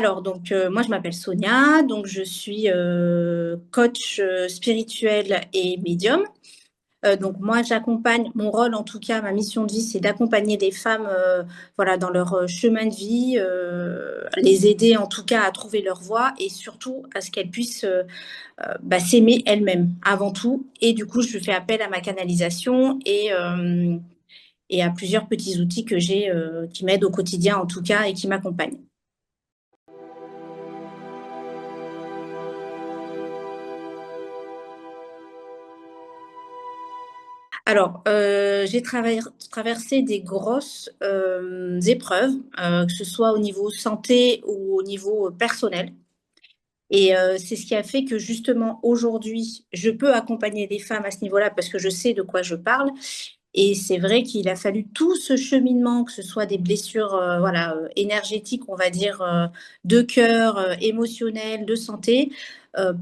Alors donc moi je m'appelle Sonia, donc je suis, coach, spirituel et médium. Donc moi j'accompagne mon rôle en tout cas, ma mission de vie, c'est d'accompagner des femmes, voilà dans leur, chemin de vie, les aider en tout cas à trouver leur voie et surtout à ce qu'elles puissent, s'aimer elles-mêmes avant tout et du coup je fais appel à ma canalisation et à plusieurs petits outils que j'ai, qui m'aident au quotidien en tout cas et qui m'accompagnent. Alors, j'ai traversé des grosses, épreuves, que ce soit au niveau santé ou au niveau, personnel et c'est ce qui a fait que justement aujourd'hui, je peux accompagner des femmes à ce niveau-là parce que je sais de quoi je parle et c'est vrai qu'il a fallu tout ce cheminement, que ce soit des blessures, voilà, énergétiques, on va dire, de cœur, émotionnelles, de santé,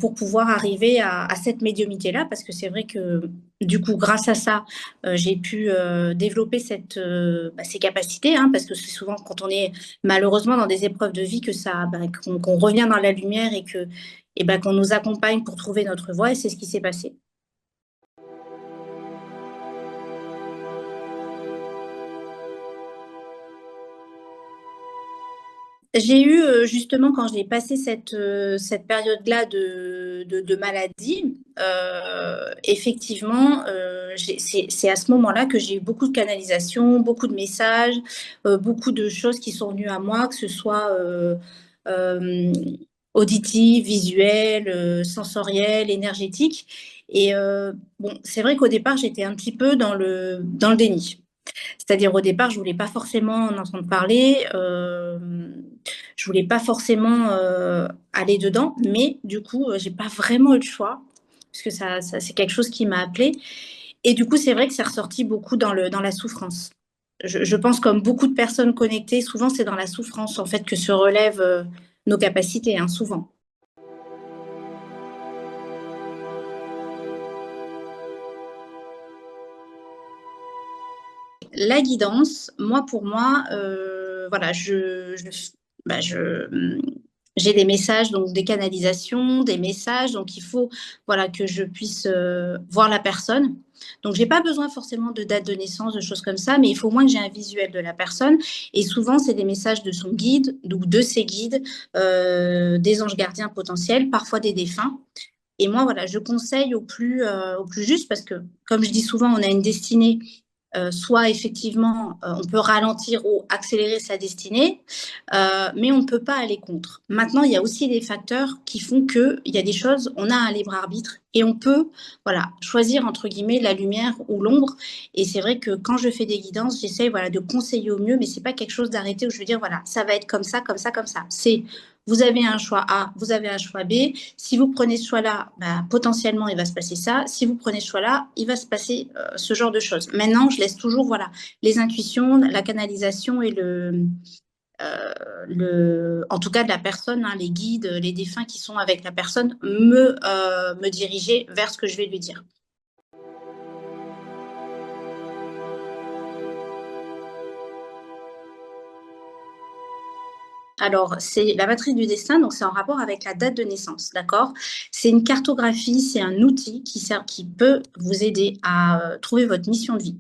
pour pouvoir arriver à cette médiumnité-là. Parce que c'est vrai que, du coup, grâce à ça, j'ai pu, développer ces capacités, hein, parce que c'est souvent quand on est malheureusement dans des épreuves de vie que qu'on revient dans la lumière et qu'on nous accompagne pour trouver notre voie et c'est ce qui s'est passé. J'ai eu, justement quand j'ai passé cette période-là de maladie, effectivement, c'est à ce moment-là que j'ai eu beaucoup de canalisations, beaucoup de messages, beaucoup de choses qui sont venues à moi, que ce soit, hem, auditives, visuelles, sensorielles, énergétiques et bon, c'est vrai qu'au départ, j'étais un petit peu dans le déni. C'est-à-dire au départ, je voulais pas forcément en entendre parler, je voulais pas forcément, aller dedans, mais du coup, j'ai pas vraiment eu le choix, parce que ça c'est quelque chose qui m'a appelée et du coup, c'est vrai que c'est ressorti beaucoup dans la souffrance. Je pense comme beaucoup de personnes connectées, souvent c'est dans la souffrance en fait que se relèvent, nos capacités, hein, souvent. La guidance, moi, pour moi, voilà, j'ai des messages, donc des canalisations, des messages, donc il faut, voilà, que je puisse, voir la personne. Donc j'ai pas besoin forcément de date de naissance, de choses comme ça, mais il faut au moins que j'ai un visuel de la personne et souvent c'est des messages de son guide, donc de ses guides, des anges gardiens potentiels, parfois des défunts et moi, voilà, je conseille au plus juste parce que, comme je dis souvent, on a une destinée. Soit effectivement, on peut ralentir ou accélérer sa destinée, mais on ne peut pas aller contre. Maintenant, il y a aussi des facteurs qui font qu'il y a des choses, on a un libre arbitre et on peut, voilà, choisir entre guillemets la lumière ou l'ombre. Et c'est vrai que quand je fais des guidances, j'essaie voilà de conseiller au mieux, mais c'est pas quelque chose d'arrêté où je veux dire voilà, ça va être comme ça, comme ça, comme ça. C'est vous avez un choix A, vous avez un choix B. Si vous prenez ce choix-là, bah, potentiellement, il va se passer ça. Si vous prenez ce choix-là, il va se passer ce genre de choses. Maintenant, je laisse toujours voilà, les intuitions, la canalisation et en tout cas de la personne, hein, les guides, les défunts qui sont avec la personne, me diriger vers ce que je vais lui dire. Alors, c'est la matrice du destin, donc c'est en rapport avec la date de naissance, d'accord? C'est une cartographie, c'est un outil qui peut vous aider à trouver votre mission de vie.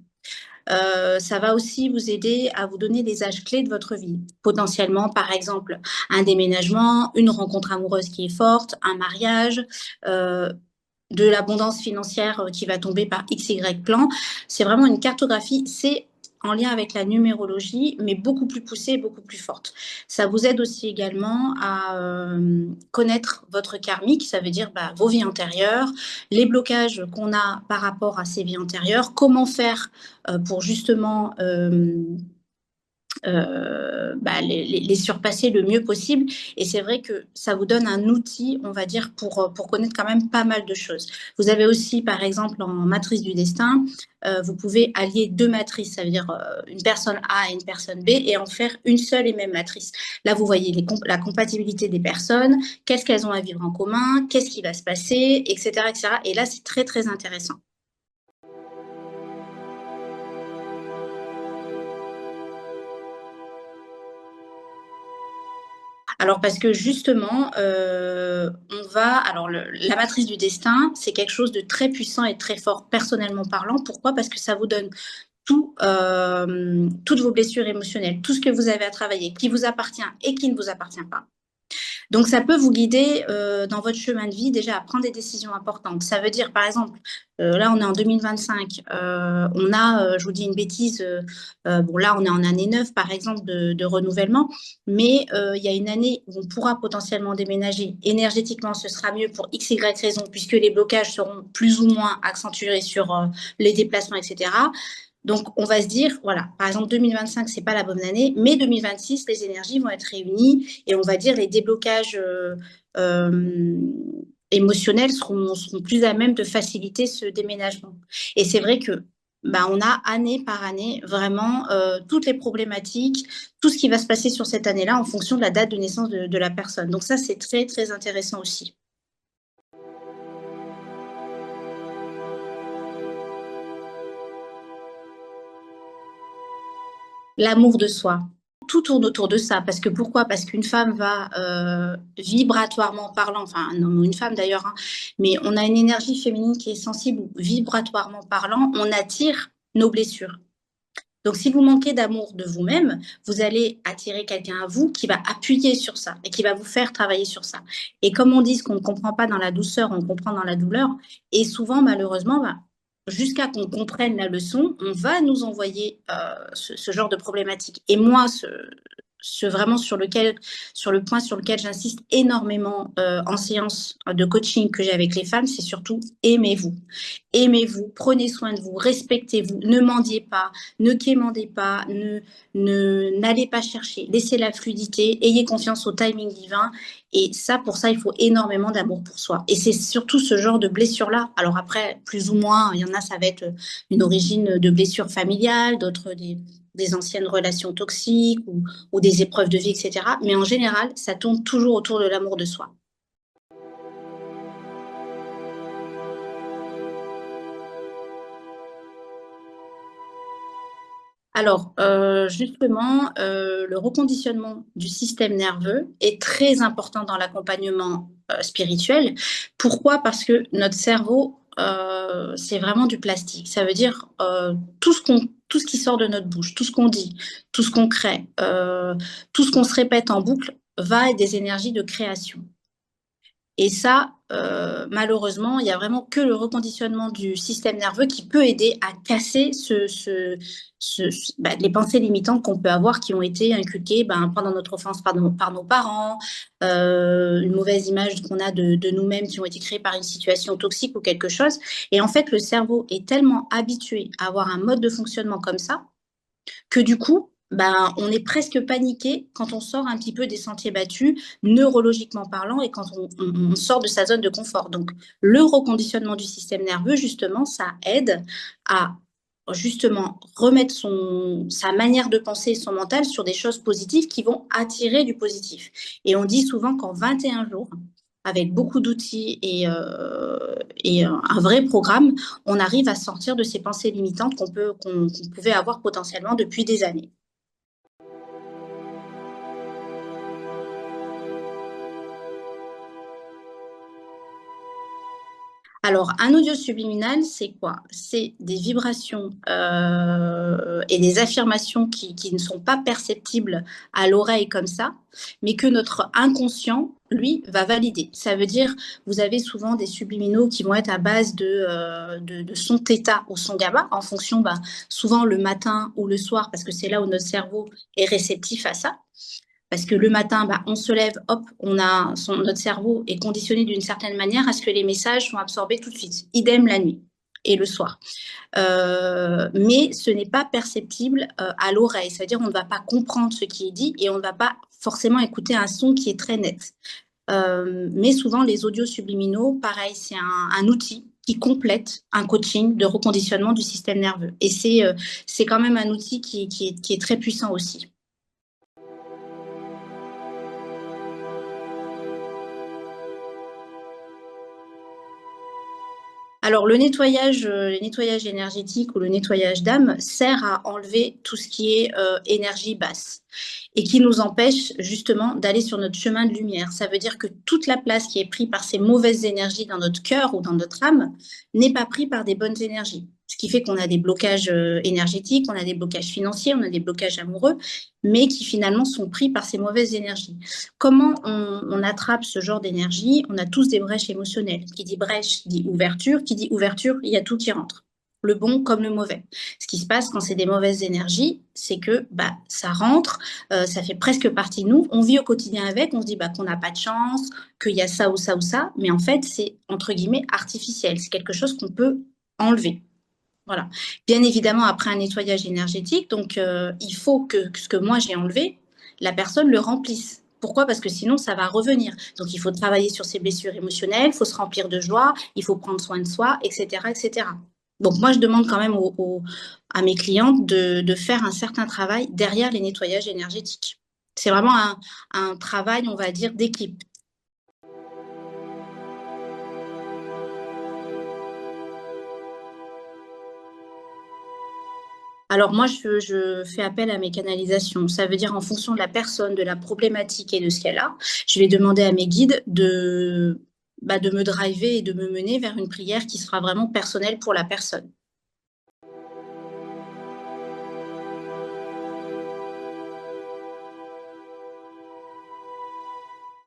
Ça va aussi vous aider à vous donner les âges clés de votre vie. Potentiellement, par exemple, un déménagement, une rencontre amoureuse qui est forte, un mariage, heu, de l'abondance financière, qui va tomber par X, Y plan. C'est vraiment une cartographie, c'est en lien avec la numérologie, mais beaucoup plus poussée et beaucoup plus forte. Ça vous aide aussi également à, connaître votre karmique, ça veut dire, bah, vos vies antérieures, les blocages qu'on a par rapport à ces vies antérieures, comment faire, pour justement, les surpasser le mieux possible et c'est vrai que ça vous donne un outil, on va dire, pour connaître quand même pas mal de choses. Vous avez aussi, par exemple, en matrice du destin, vous pouvez allier 2 matrices, ça veut dire, une personne A et une personne B et en faire une seule et même matrice. Là, vous voyez la compatibilité des personnes, qu'est-ce qu'elles ont à vivre en commun, qu'est-ce qui va se passer et cetera et cetera et là, c'est très, très intéressant. Alors parce que justement, on va alors la matrice du destin, c'est quelque chose de très puissant et très fort personnellement parlant. Pourquoi? Parce que ça vous donne toutes vos blessures émotionnelles, tout ce que vous avez à travailler, qui vous appartient et qui ne vous appartient pas. Donc ça peut vous guider, dans votre chemin de vie déjà à prendre des décisions importantes. Ça veut dire par exemple, là on est en 2025, on a, je vous dis une bêtise, bon là on est en année 9 par exemple de renouvellement, mais il y a une année où on pourra potentiellement déménager. Énergétiquement, ce sera mieux pour X, Y raison puisque les blocages seront plus ou moins accentués sur, les déplacements et cetera. Donc, on va se dire, voilà, par exemple, 2025, c'est pas la bonne année, mais 2026, les énergies vont être réunies et on va dire les déblocages émotionnels seront plus à même de faciliter ce déménagement. Et c'est vrai que bah, on a année par année vraiment toutes les problématiques, tout ce qui va se passer sur cette année-là en fonction de la date de naissance de la personne. Donc ça, c'est très, très intéressant aussi. L'amour de soi. Tout tourne autour de ça. Parce que pourquoi? Parce qu'une femme va, vibratoirement parlant, enfin, non, une femme d'ailleurs, hein, mais on a une énergie féminine qui est sensible, vibratoirement parlant, on attire nos blessures. Donc, si vous manquez d'amour de vous-même, vous allez attirer quelqu'un à vous qui va appuyer sur ça et qui va vous faire travailler sur ça. Et comme on dit, ce qu'on ne comprend pas dans la douceur, on le comprend dans la douleur. Et souvent, malheureusement, bah, jusqu'à qu'on comprenne la leçon, on va nous envoyer ce genre de problématique. Et moi, vraiment sur le point sur lequel j'insiste énormément en séance de coaching que j'ai avec les femmes, c'est surtout aimez-vous. Aimez-vous, prenez soin de vous, respectez-vous, ne mendiez pas, ne quémandez pas, n'allez pas chercher, laissez la fluidité, ayez confiance au timing divin. Et ça, pour ça, il faut énormément d'amour pour soi. Et c'est surtout ce genre de blessure-là. Alors après, plus ou moins, il y en a, ça va être une origine de blessure familiale, d'autres des anciennes relations toxiques ou des épreuves de vie, etc. Mais en général, ça tourne toujours autour de l'amour de soi. Alors, justement, le reconditionnement du système nerveux est très important dans l'accompagnement spirituel. Pourquoi? Parce que notre cerveau, c'est vraiment du plastique. Ça veut dire tout ce qui sort de notre bouche, tout ce qu'on dit, tout ce qu'on crée, tout ce qu'on se répète en boucle va être des énergies de création. Et ça, malheureusement, il y a vraiment que le reconditionnement du système nerveux qui peut aider à casser les pensées limitantes qu'on peut avoir, qui ont été inculquées pendant notre enfance par nos parents, une mauvaise image qu'on a de nous-mêmes qui ont été créées par une situation toxique ou quelque chose. Et en fait, le cerveau est tellement habitué à avoir un mode de fonctionnement comme ça que du coup, on est presque paniqué quand on sort un petit peu des sentiers battus, neurologiquement parlant, et quand on sort de sa zone de confort. Donc, le reconditionnement du système nerveux, justement, ça aide à justement remettre sa manière de penser et son mental sur des choses positives qui vont attirer du positif. Et on dit souvent qu'en 21 jours, avec beaucoup d'outils et un vrai programme, on arrive à sortir de ces pensées limitantes qu'on pouvait avoir potentiellement depuis des années. Alors, un audio subliminal, c'est quoi? C'est des vibrations et des affirmations qui ne sont pas perceptibles à l'oreille comme ça, mais que notre inconscient, lui, va valider. Ça veut dire, vous avez souvent des subliminaux qui vont être à base de son θ ou son gamma, en fonction, souvent le matin ou le soir, parce que c'est là où notre cerveau est réceptif à ça. Parce que le matin, on se lève, hop, notre cerveau est conditionné d'une certaine manière à ce que les messages soient absorbés tout de suite. Idem la nuit et le soir. Mais ce n'est pas perceptible à l'oreille. C'est-à-dire on ne va pas comprendre ce qui est dit et on ne va pas forcément écouter un son qui est très net. Mais souvent, les audios subliminaux, pareil, c'est un outil qui complète un coaching de reconditionnement du système nerveux. Et c'est quand même un outil qui est très puissant aussi. Alors le nettoyage énergétique ou le nettoyage d'âme sert à enlever tout ce qui est, énergie basse et qui nous empêche justement d'aller sur notre chemin de lumière. Ça veut dire que toute la place qui est prise par ces mauvaises énergies dans notre cœur ou dans notre âme n'est pas prise par des bonnes énergies. Ce qui fait qu'on a des blocages, énergétiques, on a des blocages financiers, on a des blocages amoureux, mais qui finalement sont pris par ces mauvaises énergies. Comment on attrape ce genre d'énergie? On a tous des brèches émotionnelles. Qui dit brèche dit ouverture. Qui dit ouverture, il y a tout qui rentre. Le bon comme le mauvais. Ce qui se passe quand c'est des mauvaises énergies, c'est que bah, ça rentre, ça fait presque partie de nous. On vit au quotidien avec, on se dit bah, qu'on n'a pas de chance, qu'il y a ça ou ça ou ça, mais en fait, c'est entre guillemets artificiel. C'est quelque chose qu'on peut enlever. Voilà. Bien évidemment, après un nettoyage énergétique, donc il faut que ce que moi j'ai enlevé, la personne le remplisse. Pourquoi? Parce que sinon, ça va revenir. Donc, il faut travailler sur ses blessures émotionnelles, il faut se remplir de joie, il faut prendre soin de soi, etc., etc. Donc, moi, je demande quand même à mes clientes de faire un certain travail derrière les nettoyages énergétiques. C'est vraiment un travail, on va dire, d'équipe. Alors moi, je fais appel à mes canalisations. Ça veut dire en fonction de la personne, de la problématique et de ce qu'elle a, je vais demander à mes guides de me driver et de me mener vers une prière qui sera vraiment personnelle pour la personne.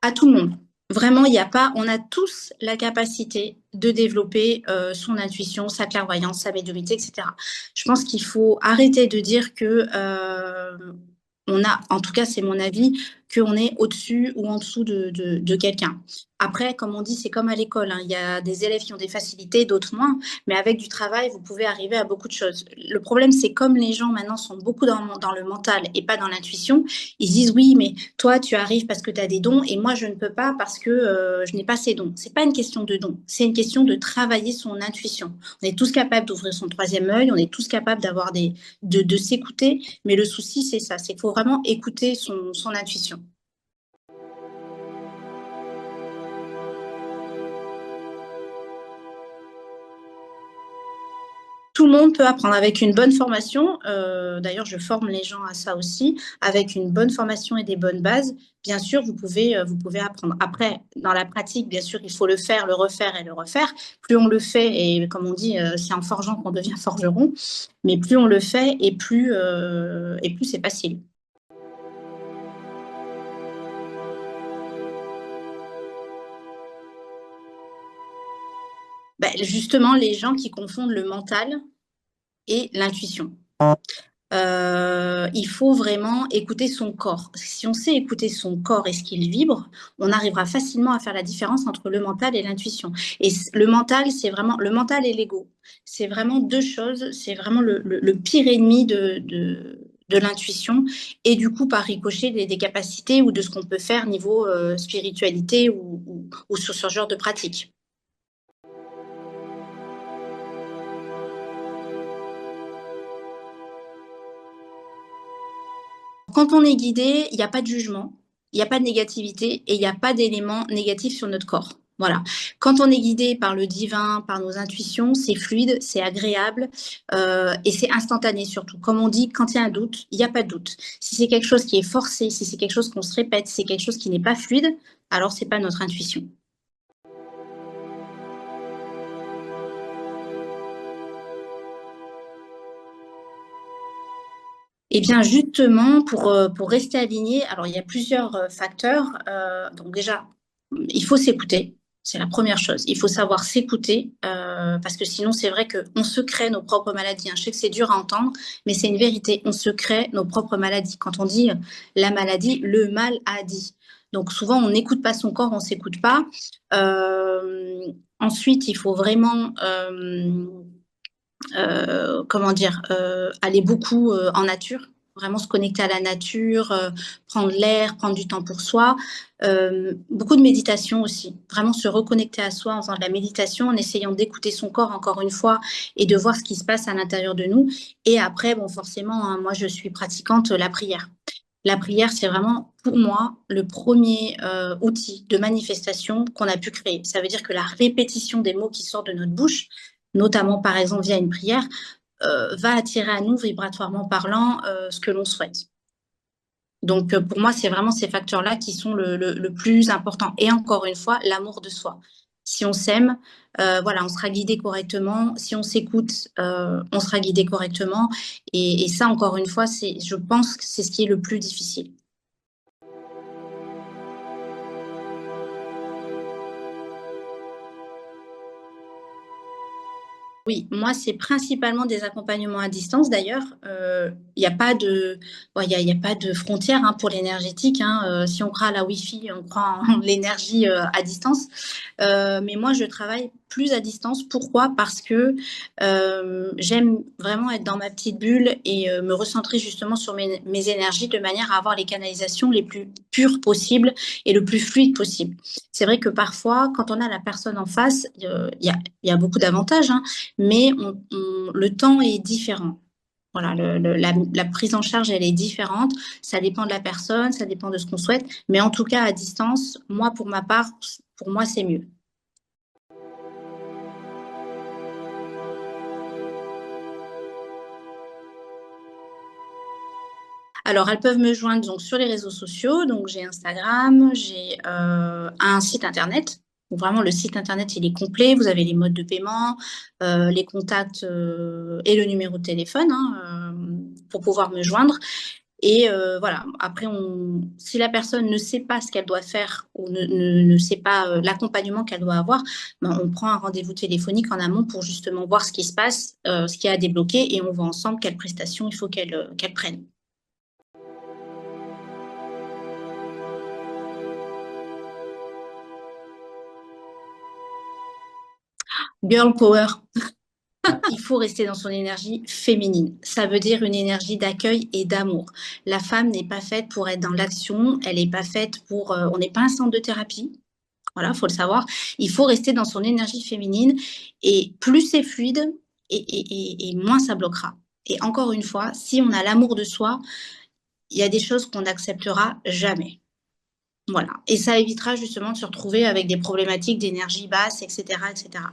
À tout le monde. Vraiment, il y a pas on a tous la capacité de développer, son intuition, sa clairvoyance, sa médiumnité et cetera. Je pense qu'il faut arrêter de dire que, on a en tout cas, c'est mon avis, qu'on est au-dessus ou en dessous de quelqu'un. Après, comme on dit, c'est comme à l'école, hein, il y a des élèves qui ont des facilités, d'autres moins, mais avec du travail, vous pouvez arriver à beaucoup de choses. Le problème, c'est comme les gens maintenant sont beaucoup dans le mental et pas dans l'intuition, ils se disent: «Oui, mais toi, tu arrives parce que tu as des dons et moi, je ne peux pas parce que je n'ai pas ces dons». C'est pas une question de dons, c'est une question de travailler son intuition. On est tous capables d'ouvrir son troisième œil, on est tous capables de s'écouter, mais le souci, c'est ça, c'est qu'il faut vraiment écouter son intuition. Tout le monde peut apprendre avec une bonne formation. D'ailleurs, je forme les gens à ça aussi. Avec une bonne formation et des bonnes bases, bien sûr, vous pouvez apprendre. Après, dans la pratique, bien sûr, il faut le faire, le refaire et le refaire. Plus on le fait, et comme on dit, c'est en forgeant qu'on devient forgeron, mais plus on le fait et plus c'est facile. Bah, justement, les gens qui confondent le mental et l'intuition. Il faut vraiment écouter son corps. Si on sait écouter son corps et ce qu'il vibre, on arrivera facilement à faire la différence entre le mental et l'intuition. Et le mental, c'est vraiment le mental et l'ego. C'est vraiment deux choses. C'est vraiment le pire ennemi de l'intuition et du coup par ricochet des capacités ou de ce qu'on peut faire niveau spiritualité ou sur ce genre de pratique. Quand on est guidé, il n'y a pas de jugement, il n'y a pas de négativité et il n'y a pas d'éléments négatifs sur notre corps. Voilà. Quand on est guidé par le divin, par nos intuitions, c'est fluide, c'est agréable et c'est instantané surtout. Comme on dit, quand il y a un doute, il n'y a pas de doute. Si c'est quelque chose qui est forcé, si c'est quelque chose qu'on se répète, si c'est quelque chose qui n'est pas fluide, alors c'est pas notre intuition. Eh bien, justement, pour rester aligné, alors il y a plusieurs facteurs. Donc déjà, il faut s'écouter. C'est la première chose. Il faut savoir s'écouter parce que sinon, c'est vrai qu'on se crée nos propres maladies, hein. Je sais que c'est dur à entendre, mais c'est une vérité. On se crée nos propres maladies. Quand on dit la maladie, le mal a dit. Donc souvent, on n'écoute pas son corps, on s'écoute pas. Ensuite, il faut vraiment comment dire, aller beaucoup en nature, vraiment se connecter à la nature, prendre l'air, prendre du temps pour soi. Beaucoup de méditation aussi, vraiment se reconnecter à soi en faisant de la méditation, en essayant d'écouter son corps encore une fois et de voir ce qui se passe à l'intérieur de nous. Et après, bon, forcément, hein, moi je suis pratiquante la prière. La prière, c'est vraiment, pour moi, le premier outil de manifestation qu'on a pu créer. Ça veut dire que la répétition des mots qui sortent de notre bouche, notamment par exemple via une prière, va attirer à nous, vibratoirement parlant, ce que l'on souhaite. Donc, pour moi, c'est vraiment ces facteurs-là qui sont le plus important. Et encore une fois, l'amour de soi. Si on s'aime, voilà, on sera guidé correctement. Si on s'écoute, on sera guidé correctement. Et ça, encore une fois, je pense que c'est ce qui est le plus difficile. Oui, moi, c'est principalement des accompagnements à distance d'ailleurs. Il n'y a pas de, ouais, il y a pas de frontière hein, pour l'énergétique. Hein. Si on croit à la Wi-Fi, on croit en l'énergie à distance. Mais moi, je travaille plus à distance. Pourquoi? Parce que j'aime vraiment être dans ma petite bulle et me recentrer justement sur mes énergies de manière à avoir les canalisations les plus pures possibles et le plus fluide possible. C'est vrai que parfois, quand on a la personne en face, il y a beaucoup d'avantages, hein, mais le temps est différent. Voilà, la prise en charge, elle est différente. Ça dépend de la personne, ça dépend de ce qu'on souhaite. Mais en tout cas, à distance, moi, pour ma part, pour moi, c'est mieux. Alors, elles peuvent me joindre donc sur les réseaux sociaux. Donc, j'ai Instagram, j'ai un site internet. Donc, vraiment, le site internet, il est complet. Vous avez les modes de paiement, les contacts et le numéro de téléphone hein, pour pouvoir me joindre. Et voilà, après, si la personne ne sait pas ce qu'elle doit faire ou ne sait pas l'accompagnement qu'elle doit avoir, ben, on prend un rendez-vous téléphonique en amont pour justement voir ce qui se passe, ce qu'il y a à débloquer et on voit ensemble quelles prestations il faut qu'elle prenne. Girl power. Il faut rester dans son énergie féminine. Ça veut dire une énergie d'accueil et d'amour. La femme n'est pas faite pour être dans l'action, elle n'est pas faite pour... on n'est pas un centre de thérapie, voilà, faut le savoir. Il faut rester dans son énergie féminine et plus c'est fluide et moins ça bloquera. Et encore une fois, si on a l'amour de soi, il y a des choses qu'on n'acceptera jamais. Voilà. Et ça évitera justement de se retrouver avec des problématiques d'énergie basse, etc., etc.